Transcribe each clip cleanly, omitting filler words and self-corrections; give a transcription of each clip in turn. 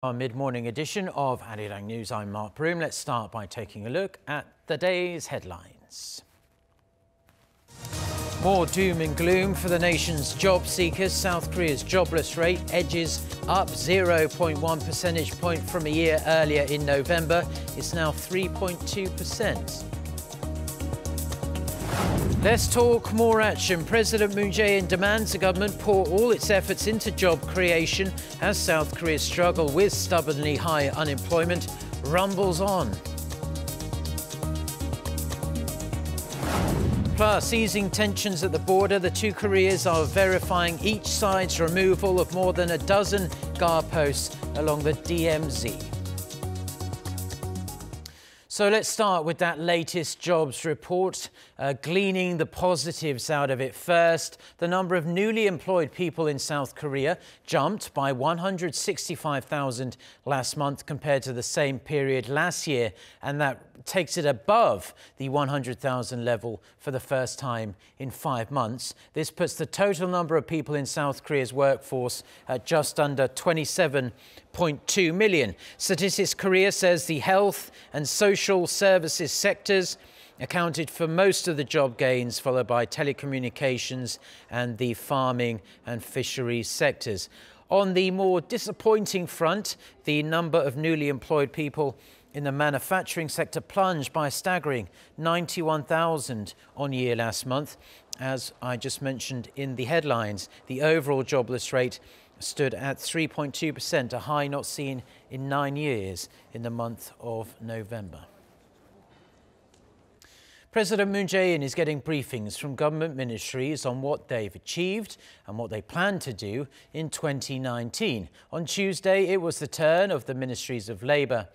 Our mid-morning edition of Arirang News. I'm Mark Broom. Let's start by taking a look at the day's headlines. More doom and gloom for the nation's job seekers. South Korea's jobless rate edges up 0.1 percentage point from a year earlier in November. It's now 3.2%. Let's talk more action. President Moon Jaein demands the government pour all its efforts into job creation as South Korea's struggle with stubbornly high unemployment rumbles on. Plus, easing tensions at the border, the two Koreas are verifying each side's removal of more than a dozen guard posts along the DMZ. So let's start with that latest jobs report, gleaning the positives out of it first. The number of newly employed people in South Korea jumped by 165,000 last month compared to the same period last year, and that takes it above the 100,000 level for the first time in 5 months. This puts the total number of people in South Korea's workforce at just under 27.2 million. Statistics Korea says the health and social services sectors accounted for most of the job gains, followed by telecommunications and the farming and fisheries sectors. On the more disappointing front, the number of newly employed people in the manufacturing sector plunged by a staggering 91,000 on year last month. As I just mentioned in the headlines, the overall jobless rate stood at 3.2%, a high not seen in 9 years in the month of November. President Moon Jaein is getting briefings from government ministries on what they've achieved and what they plan to do in 2019. On Tuesday, it was the turn of the Ministries of Labour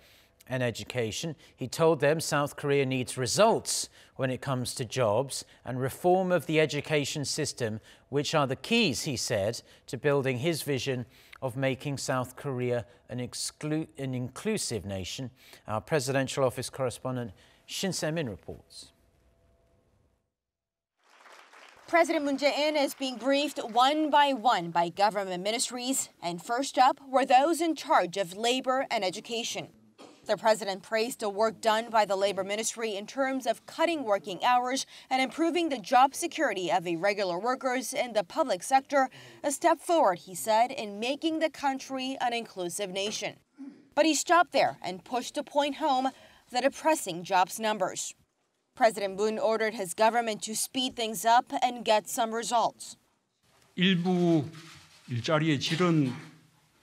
and Education. He told them South Korea needs results when it comes to jobs and reform of the education system, which are the keys, he said, to building his vision of making South Korea an inclusive nation. Our presidential office correspondent Shin Se-min reports. President Moon Jae-in is being briefed one by government ministries, and first up were those in charge of labor and education. The president praised the work done by the Labor Ministry in terms of cutting working hours and improving the job security of irregular workers in the public sector, a step forward, he said, in making the country an inclusive nation. But he stopped there and pushed to point home the depressing jobs numbers. President Moon ordered his government to speed things up and get some results. 일부 일자리의 질은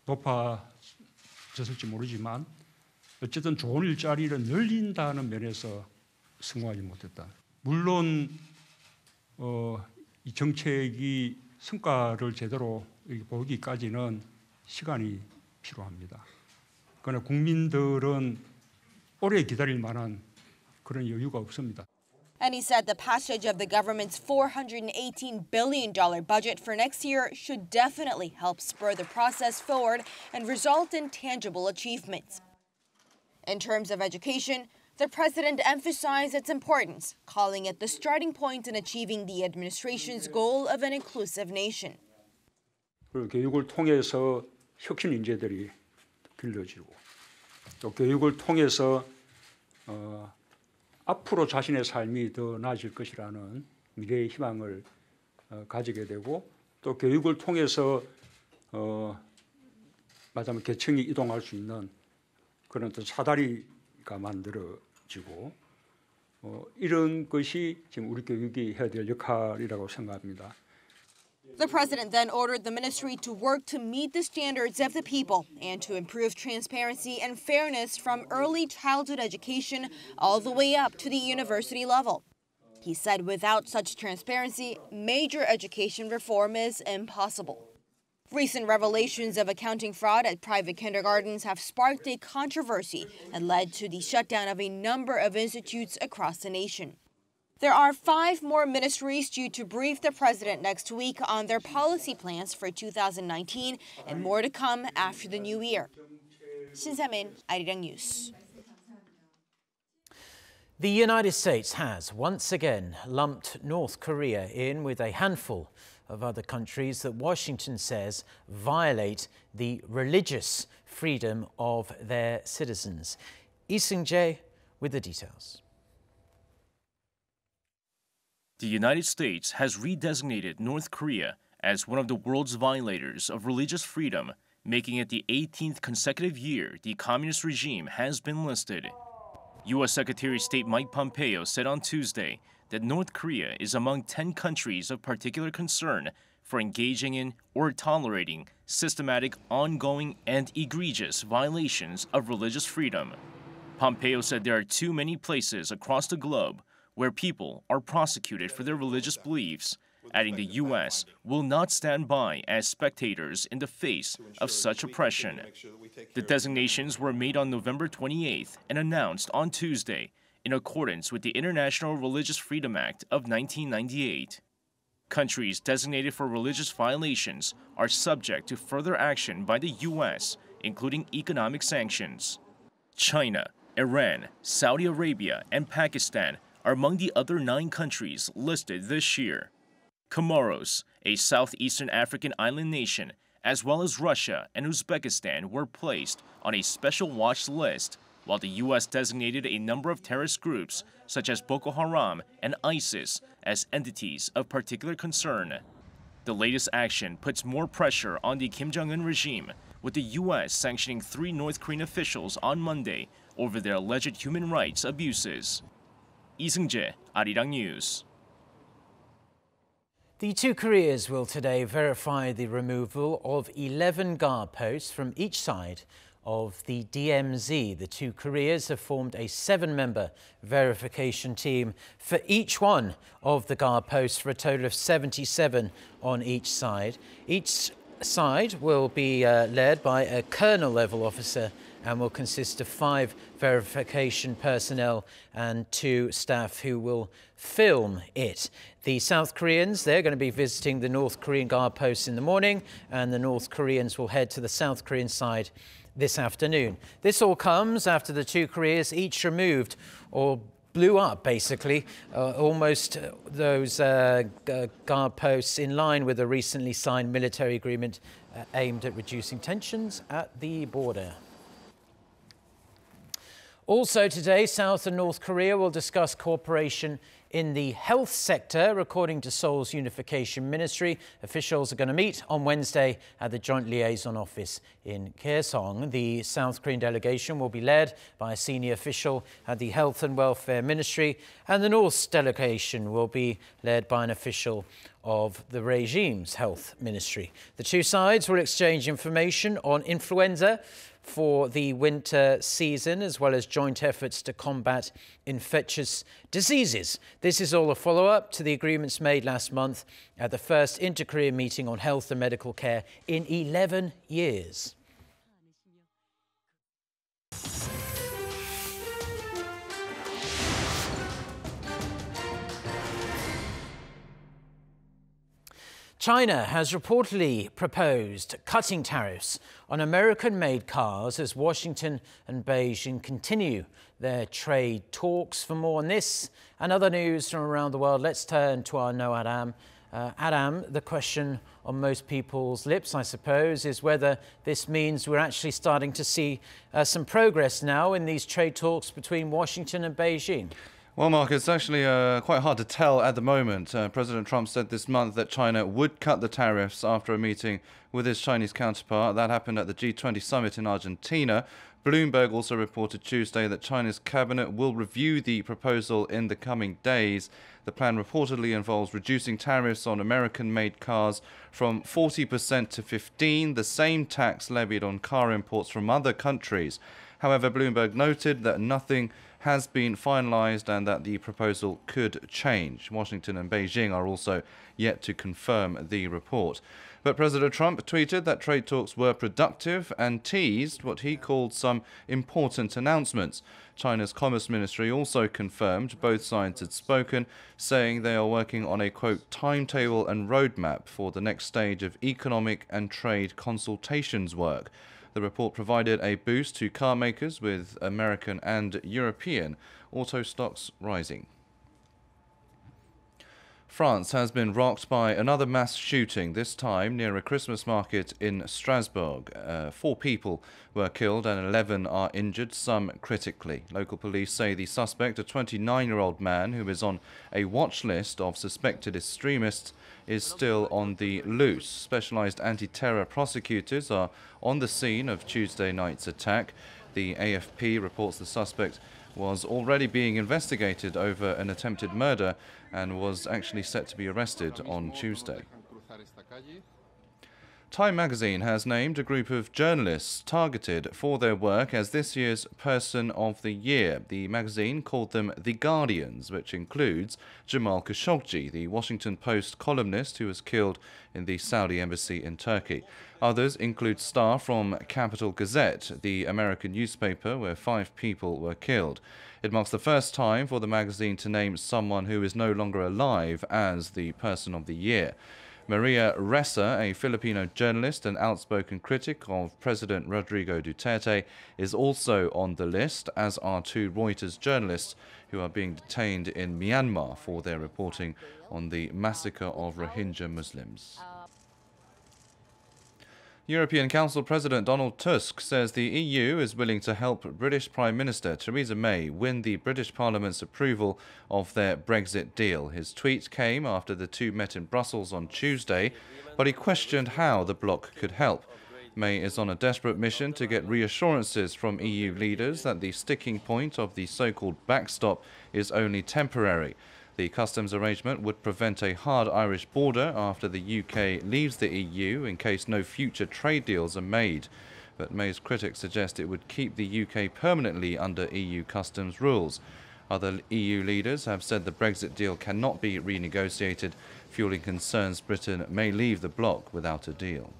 높아졌을지 모르지만 어쨌든 좋은 일자리를 늘린다는 면에서 성공하지 못했다. 물론 이 정책이 성과를 제대로 보기까지는 시간이 필요합니다. 그러나 국민들은 오래 기다릴 만한 그런 여유가 없습니다. And he said the passage of the government's $418 billion budget for next year should definitely help spur the process forward and result in tangible achievements. In terms of education, the president emphasized its importance, calling it the starting point in achieving the administration's goal of an inclusive nation. 교육을 통해서 혁신 인재들이 길러지고 또 교육을 통해서 앞으로 자신의 삶이 더 나아질 것이라는 미래의 희망을 가지게 되고 또 교육을 통해서 말하자면 계층이 이동할 수 있는 그런 또 사다리가 만들어지고 이런 것이 지금 우리 교육이 해야 될 역할이라고 생각합니다. The president then ordered the ministry to work to meet the standards of the people and to improve transparency and fairness from early childhood education all the way up to the university level. He said without such transparency, major education reform is impossible. Recent revelations of accounting fraud at private kindergartens have sparked a controversy and led to the shutdown of a number of institutes across the nation. There are 5 more ministries due to brief the president next week on their policy plans for 2019 and more to come after the new year. Shin Se-min, Arirang News. The United States has once again lumped North Korea in with a handful of other countries that Washington says violate the religious freedom of their citizens. Lee Seung-jae with the details. The United States has redesignated North Korea as one of the world's violators of religious freedom, making it the 18th consecutive year the communist regime has been listed. U.S. Secretary of State Mike Pompeo said on Tuesday that North Korea is among 10 countries of particular concern for engaging in or tolerating systematic, ongoing, and egregious violations of religious freedom. Pompeo said there are too many places across the globe where people are prosecuted for their religious beliefs, adding the U.S. will not stand by as spectators in the face of such oppression. The designations were made on November 28th and announced on Tuesday in accordance with the International Religious Freedom Act of 1998. Countries designated for religious violations are subject to further action by the U.S., including economic sanctions. China, Iran, Saudi Arabia, and Pakistan are among the other 9 countries listed this year. Comoros, a southeastern African island nation, as well as Russia and Uzbekistan were placed on a special watch list, while the U.S. designated a number of terrorist groups such as Boko Haram and ISIS as entities of particular concern. The latest action puts more pressure on the Kim Jong-un regime, with the U.S. sanctioning 3 North Korean officials on Monday over their alleged human rights abuses. Lee Seung-jae, Arirang News. The 2 Koreas will today verify the removal of 11 guard posts from each side of the DMZ. The 2 Koreas have formed a 7-member verification team for each one of the guard posts for a total of 77 on each side. Each side will be led by a colonel-level officer and will consist of 5 verification personnel and 2 staff who will film it. The South Koreans, they're going to be visiting the North Korean guard posts in the morning, and the North Koreans will head to the South Korean side this afternoon. This all comes after the 2 Koreas each removed or blew up, basically, almost those guard posts in line with a recently signed military agreement aimed at reducing tensions at the border. Also today, South and North Korea will discuss cooperation in the health sector. According to Seoul's Unification Ministry, officials are going to meet on Wednesday at the Joint Liaison Office in Kaesong. The South Korean delegation will be led by a senior official at the Health and Welfare Ministry, and the North's delegation will be led by an official of the regime's health ministry. The 2 sides will exchange information on influenza for the winter season, as well as joint efforts to combat infectious diseases. This is all a follow-up to the agreements made last month at the first inter-Korean meeting on health and medical care in 11 years. China has reportedly proposed cutting tariffs on American-made cars as Washington and Beijing continue their trade talks. For more on this and other news from around the world, let's turn to our No Adam. Adam, the question on most people's lips, I suppose, is whether this means we're actually starting to see some progress now in these trade talks between Washington and Beijing. Well, Mark, it's actually quite hard to tell at the moment. President Trump said this month that China would cut the tariffs after a meeting with his Chinese counterpart. That happened at the G20 summit in Argentina. Bloomberg also reported Tuesday that China's cabinet will review the proposal in the coming days. The plan reportedly involves reducing tariffs on American-made cars from 40% to 15%, the same tax levied on car imports from other countries. However, Bloomberg noted that nothing has been finalized and that the proposal could change. Washington and Beijing are also yet to confirm the report. But President Trump tweeted that trade talks were productive and teased what he called some important announcements. China's Commerce Ministry also confirmed both sides had spoken, saying they are working on a, quote, timetable and roadmap for the next stage of economic and trade consultations work. The report provided a boost to car makers, with American and European auto stocks rising. France has been rocked by another mass shooting, this time near a Christmas market in Strasbourg. 4 people were killed and 11 are injured, some critically. Local police say the suspect, a 29-year-old man who is on a watch list of suspected extremists, is still on the loose. Specialized anti-terror prosecutors are on the scene of Tuesday night's attack. The AFP reports the suspect was already being investigated over an attempted murder and was actually set to be arrested on Tuesday. Time magazine has named a group of journalists targeted for their work as this year's Person of the Year. The magazine called them the Guardians, which includes Jamal Khashoggi, the Washington Post columnist who was killed in the Saudi embassy in Turkey. Others include staff from Capital Gazette, the American newspaper where 5 people were killed. It marks the first time for the magazine to name someone who is no longer alive as the Person of the Year. Maria Ressa, a Filipino journalist and outspoken critic of President Rodrigo Duterte, is also on the list, as are 2 Reuters journalists who are being detained in Myanmar for their reporting on the massacre of Rohingya Muslims. European Council President Donald Tusk says the EU is willing to help British Prime Minister Theresa May win the British Parliament's approval of their Brexit deal. His tweet came after the 2 met in Brussels on Tuesday, but he questioned how the bloc could help. May is on a desperate mission to get reassurances from EU leaders that the sticking point of the so-called backstop is only temporary. The customs arrangement would prevent a hard Irish border after the UK leaves the EU in case no future trade deals are made. But May's critics suggest it would keep the UK permanently under EU customs rules. Other EU leaders have said the Brexit deal cannot be renegotiated, fueling concerns Britain may leave the bloc without a deal.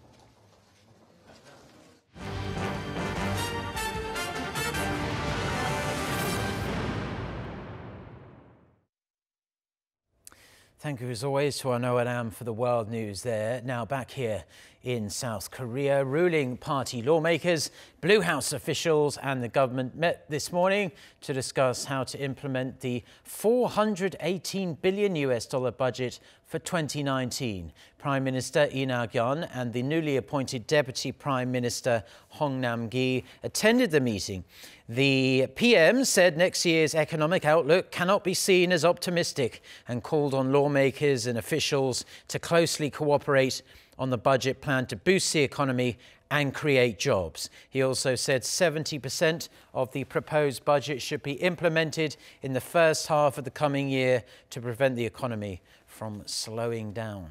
Thank you as always to our Arirang for the world news there. Now back here in South Korea, ruling party lawmakers, Blue House officials and the government met this morning to discuss how to implement the $418 billion budget for 2019. Prime Minister Lee Na-kyung and the newly appointed Deputy Prime Minister Hong Nam-gi attended the meeting. The PM said next year's economic outlook cannot be seen as optimistic and called on lawmakers and officials to closely cooperate on the budget plan to boost the economy and create jobs. He also said 70% of the proposed budget should be implemented in the first half of the coming year to prevent the economy from slowing down.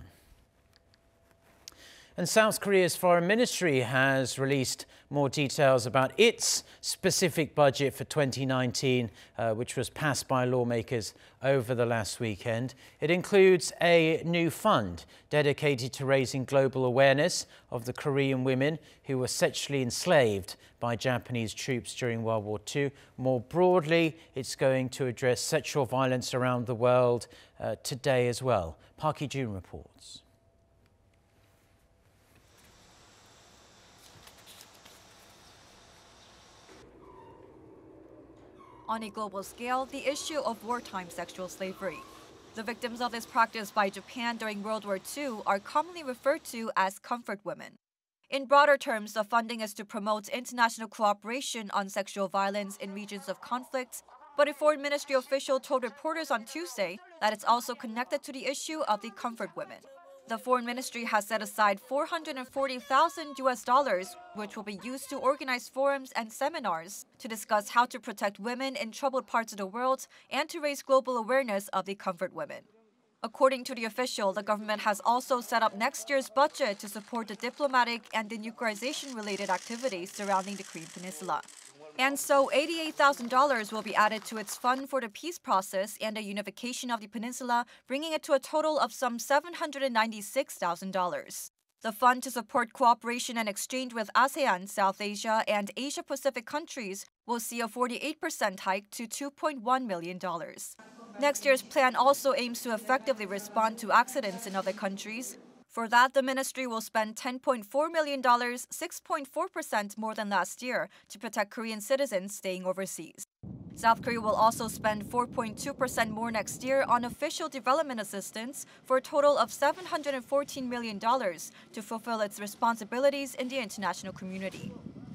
And South Korea's foreign ministry has released more details about its specific budget for 2019, which was passed by lawmakers over the last weekend. It includes a new fund dedicated to raising global awareness of the Korean women who were sexually enslaved by Japanese troops during World War II. More broadly, it's going to address sexual violence around the world today as well. Park Hee-jun reports. On a global scale, the issue of wartime sexual slavery. The victims of this practice by Japan during World War II are commonly referred to as comfort women. In broader terms, the funding is to promote international cooperation on sexual violence in regions of conflict, but a foreign ministry official told reporters on Tuesday that it's also connected to the issue of the comfort women. The foreign ministry has set aside $440,000, which will be used to organize forums and seminars to discuss how to protect women in troubled parts of the world and to raise global awareness of the comfort women. According to the official, the government has also set up next year's budget to support the diplomatic and denuclearization-related activities surrounding the Korean Peninsula. And so $88,000 will be added to its fund for the peace process and the unification of the peninsula, bringing it to a total of some $796,000. The fund to support cooperation and exchange with ASEAN, South Asia, and Asia-Pacific countries will see a 48% hike to $2.1 million. Next year's plan also aims to effectively respond to accidents in other countries. For that, the ministry will spend $10.4 million, 6.4% more than last year, to protect Korean citizens staying overseas. South Korea will also spend 4.2% more next year on official development assistance for a total of $714 million to fulfill its responsibilities in the international community.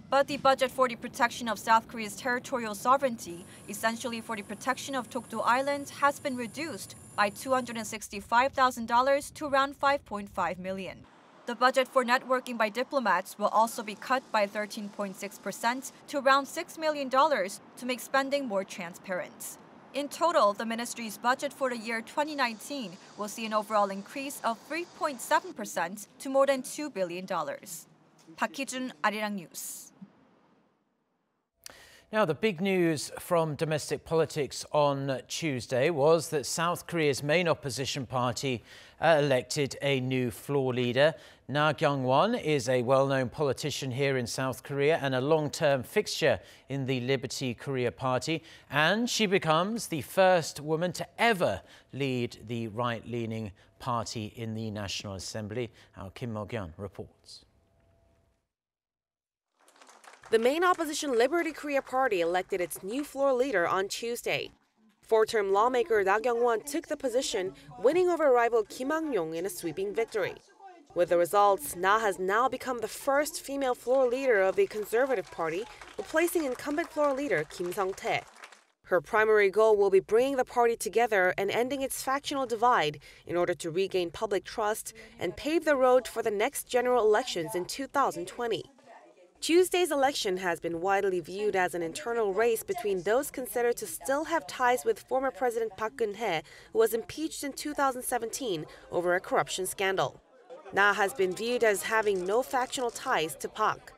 But the budget for the protection of South Korea's territorial sovereignty, essentially for the protection of Dokdo Island, has been reduced by $265,000 to around $5.5 million. The budget for networking by diplomats will also be cut by 13.6% to around $6 million to make spending more transparent. In total, the ministry's budget for the year 2019 will see an overall increase of 3.7% to more than $2 billion. Park Hee-jun, Arirang News. Now, the big news from domestic politics on Tuesday was that South Korea's main opposition party elected a new floor leader. Na Kyung-won is a well-known politician here in South Korea and a long-term fixture in the Liberty Korea Party. And she becomes the first woman to ever lead the right-leaning party in the National Assembly. Our Kim Mo-gyun reports. The main opposition Liberty Korea Party elected its new floor leader on Tuesday. Four-term lawmaker Na Kyung-won took the position, winning over rival Kim Hak-yong in a sweeping victory. With the results, Na has now become the first female floor leader of the Conservative Party, replacing incumbent floor leader Kim Sung-tae. Her primary goal will be bringing the party together and ending its factional divide in order to regain public trust and pave the road for the next general elections in 2020. Tuesday's election has been widely viewed as an internal race between those considered to still have ties with former President Park Geun-hye, who was impeached in 2017 over a corruption scandal. Na has been viewed as having no factional ties to Park.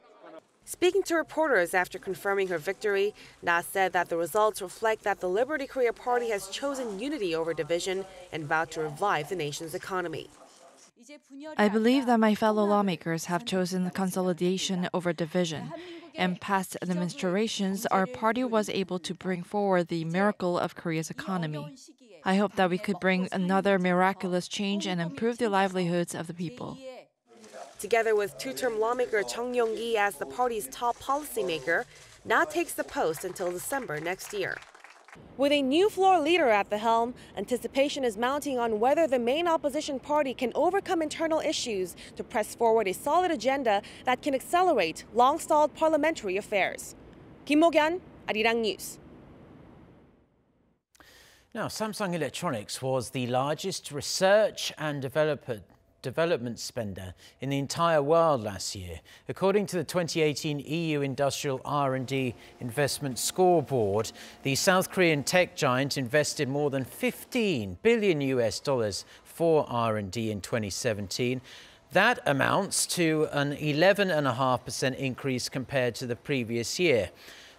Speaking to reporters after confirming her victory, Na said that the results reflect that the Liberty Korea Party has chosen unity over division and vowed to revive the nation's economy. I believe that my fellow lawmakers have chosen consolidation over division. In past administrations, our party was able to bring forward the miracle of Korea's economy. I hope that we could bring another miraculous change and improve the livelihoods of the people. Together with two-term lawmaker Chung Yong-gi as the party's top policymaker, Na takes the post until December next year. With a new floor leader at the helm, anticipation is mounting on whether the main opposition party can overcome internal issues to press forward a solid agenda that can accelerate long-stalled parliamentary affairs. Kim Mo-gyun, Arirang News. Now, Samsung Electronics was the largest research and development spender in the entire world last year. According to the 2018 EU Industrial R&D Investment Scoreboard, the South Korean tech giant invested more than $15 billion for R&D in 2017. That amounts to an 11.5% increase compared to the previous year.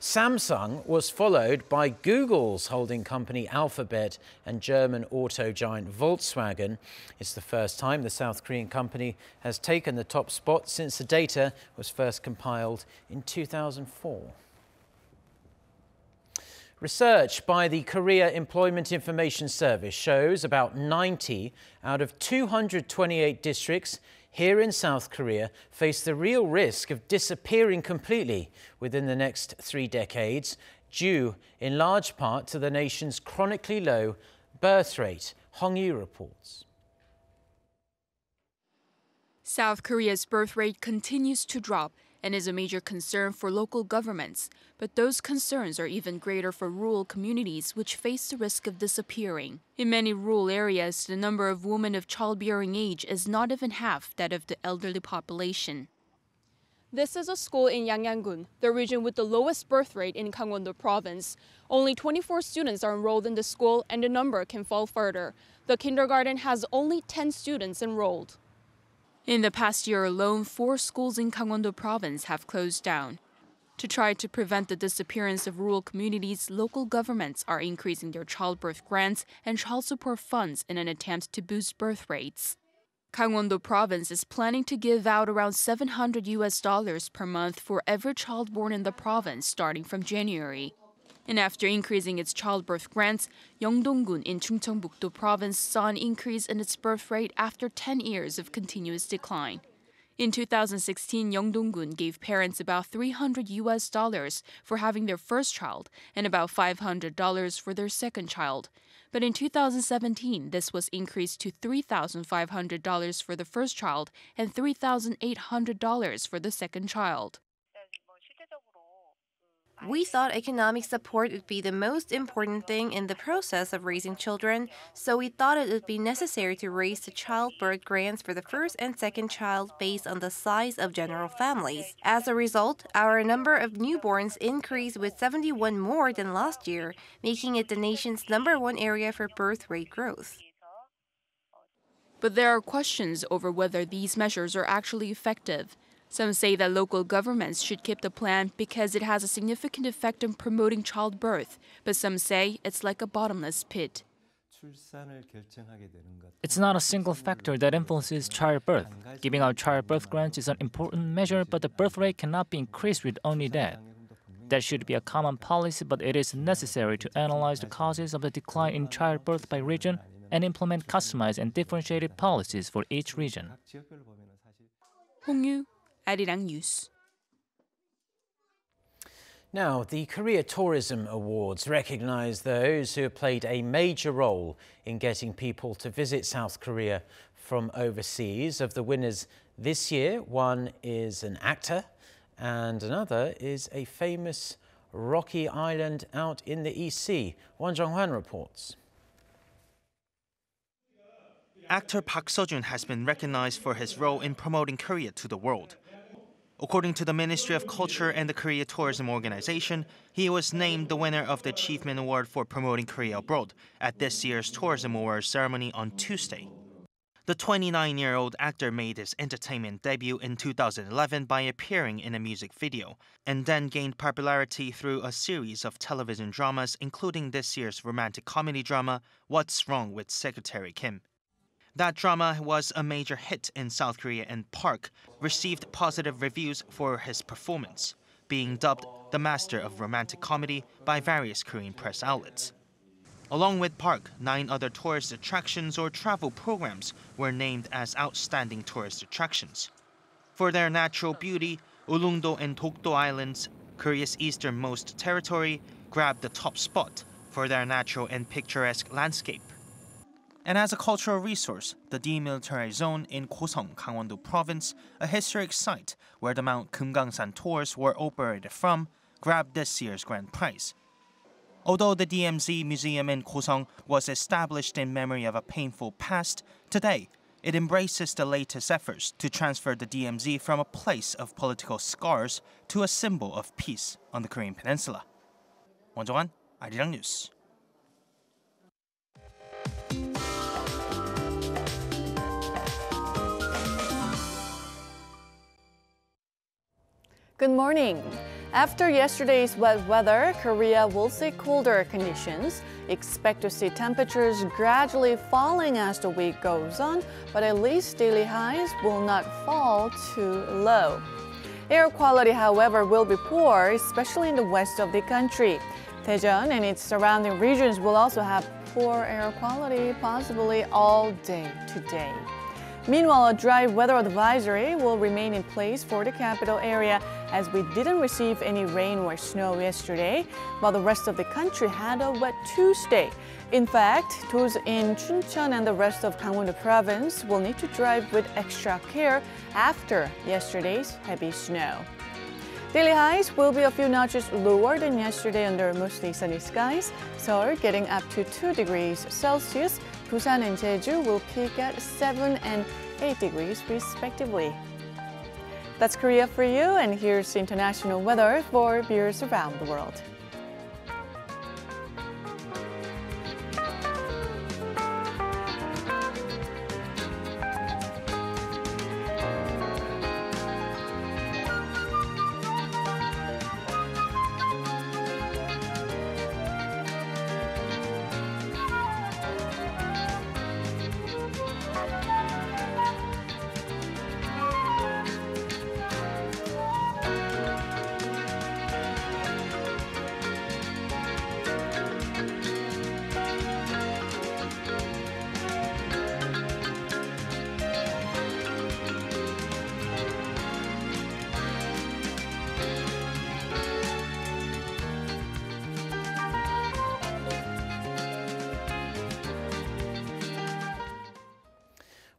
Samsung was followed by Google's holding company Alphabet and German auto giant Volkswagen. It's the first time the South Korean company has taken the top spot since the data was first compiled in 2004. Research by the Korea Employment Information Service shows about 90 out of 228 districts here in South Korea face the real risk of disappearing completely within the next 3 decades, due in large part to the nation's chronically low birth rate. Hong Yu reports. South Korea's birth rate continues to drop and is a major concern for local governments, but those concerns are even greater for rural communities which face the risk of disappearing. In many rural areas, the number of women of childbearing age is not even half that of the elderly population. This is a school in Yangnam-gun, the region with the lowest birth rate in Gangwon-do province. Only 24 students are enrolled in the school, and the number can fall further. The kindergarten has only 10 students enrolled. In the past year alone, 4 schools in Gangwon-do province have closed down. To try to prevent the disappearance of rural communities, local governments are increasing their childbirth grants and child support funds in an attempt to boost birth rates. Gangwon-do province is planning to give out around $700 per month for every child born in the province starting from January. And after increasing its childbirth grants, Yeongdong-gun in Chungcheongbuk-do province saw an increase in its birth rate after 10 years of continuous decline. In 2016, Yeong Dong-gun gave parents about $300 for having their first child and about $500 for their second child. But in 2017, this was increased to $3,500 for the first child and $3,800 for the second child. We thought economic support would be the most important thing in the process of raising children, so we thought it would be necessary to raise the childbirth grants for the first and second child based on the size of general families. As a result, our number of newborns increased with 71 more than last year, making it the nation's #1 area for birth rate growth. But there are questions over whether these measures are actually effective. Some say that local governments should keep the plan because it has a significant effect on promoting childbirth, but some say it's like a bottomless pit. It's not a single factor that influences childbirth. Giving out childbirth grants is an important measure, but the birth rate cannot be increased with only that. That should be a common policy, but it is necessary to analyze the causes of the decline in childbirth by region and implement customized and differentiated policies for each region. 홍유, Arirang News. Now, the Korea Tourism Awards recognize those who have played a major role in getting people to visit South Korea from overseas. Of the winners this year, one is an actor and another is a famous rocky island out in the East Sea. Won Jong-hwan reports. Actor Park Seo-joon has been recognized for his role in promoting Korea to the world. According to the Ministry of Culture and the Korea Tourism Organization, he was named the winner of the Achievement Award for promoting Korea abroad at this year's Tourism Awards ceremony on Tuesday. The 29-year-old actor made his entertainment debut in 2011 by appearing in a music video, and then gained popularity through a series of television dramas, including this year's romantic comedy drama, What's Wrong with Secretary Kim. That drama was a major hit in South Korea, and Park received positive reviews for his performance, being dubbed the master of romantic comedy by various Korean press outlets. Along with Park, 9 other tourist attractions or travel programs were named as outstanding tourist attractions. For their natural beauty, Ulleungdo and Dokdo Islands, Korea's easternmost territory, grabbed the top spot for their natural and picturesque landscape. And as a cultural resource, the demilitarized zone in Gosong, Gangwon-do Province, a historic site where the Mount Kumgangsan tours were operated from, grabbed this year's grand prize. Although the DMZ Museum in Gosong was established in memory of a painful past, today it embraces the latest efforts to transfer the DMZ from a place of political scars to a symbol of peace on the Korean peninsula. Won Jong-hwan, Arirang News. Good morning. After yesterday's wet weather, Korea will see colder conditions. Expect to see temperatures gradually falling as the week goes on, but at least daily highs will not fall too low. Air quality, however, will be poor, especially in the west of the country. Daejeon and its surrounding regions will also have poor air quality, possibly all day today. Meanwhile, a dry weather advisory will remain in place for the capital area as we didn't receive any rain or snow yesterday, while the rest of the country had a wet Tuesday. In fact, those in Chuncheon and the rest of Gangwon-do Province will need to drive with extra care after yesterday's heavy snow. Daily highs will be a few notches lower than yesterday under mostly sunny skies. Seoul getting up to 2 degrees Celsius. Busan and Jeju will peak at 7 and 8 degrees respectively. That's Korea for you, and here's international weather for viewers around the world.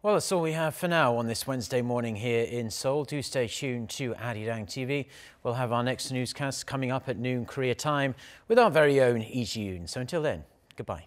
Well, that's all we have for now on this Wednesday morning here in Seoul. Do stay tuned to Arirang TV. We'll have our next newscast coming up at noon Korea time with our very own Lee Ji-yoon. So until then, goodbye.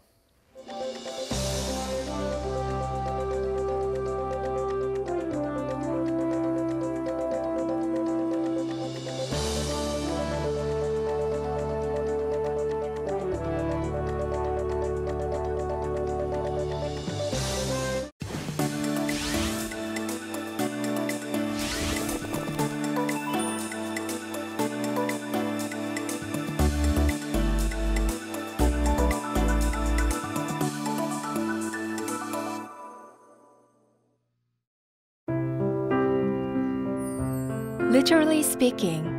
Literally speaking,